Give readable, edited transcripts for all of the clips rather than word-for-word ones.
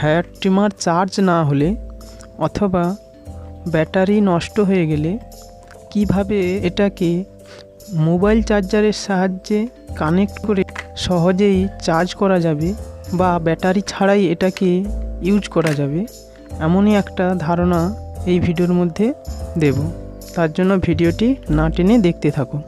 Hair trimmer charge না হলে অথবা ব্যাটারি নষ্ট হয়ে গেলে কিভাবে এটাকে মোবাইল চার্জারের সাহায্যে কানেক্ট করে সহজেই চার্জ করা যাবে বা ব্যাটারি ছাড়াই এটাকে ইউজ করা যাবে, এমনই একটা ধারণা এই ভিডিওর মধ্যে দেব। তার জন্য ভিডিওটি না টেনে দেখতে থাকো।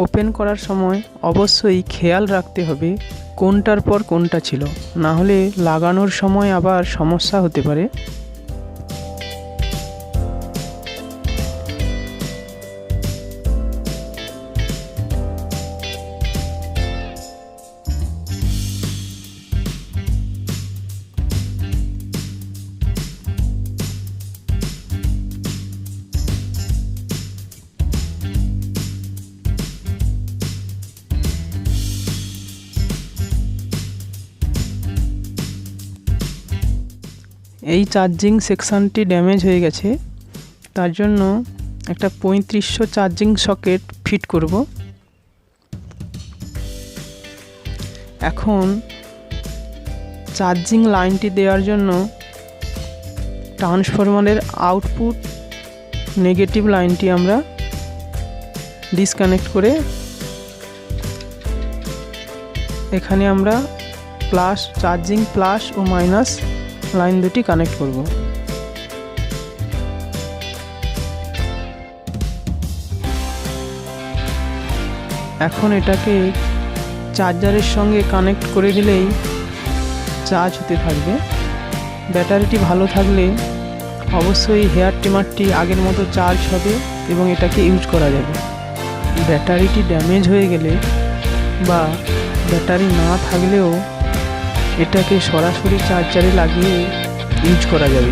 ওপেন করার সময় অবশ্যই খেয়াল রাখতে হবে কোনটার পর কোনটা ছিল, না হলে লাগানোর সময় আবার সমস্যা হতে পারে। এই চার্জিং সেকশানটি ড্যামেজ হয়ে গেছে, তার জন্য একটা 3500 চার্জিং সকেট ফিট করব। এখন চার্জিং লাইনটি দেওয়ার জন্য ট্রান্সফরমারের আউটপুট নেগেটিভ লাইনটি আমরা ডিসকানেক্ট করে এখানে আমরা চার্জিং প্লাস ও মাইনাস লাইন দুটি কানেক্ট করব। এখন এটাকে চার্জারের সঙ্গে কানেক্ট করে দিলেই চার্জ হতে থাকবে। ব্যাটারিটি ভালো থাকলে অবশ্যই হেয়ার ট্রিমারটি আগের মতো চার্জ হবে এবং এটাকে ইউজ করা যাবে। ব্যাটারিটি ড্যামেজ হয়ে গেলে বা ব্যাটারি না থাকলেও এটাকে সরাসরি চার্জারে লাগিয়ে ইউজ করা যাবে।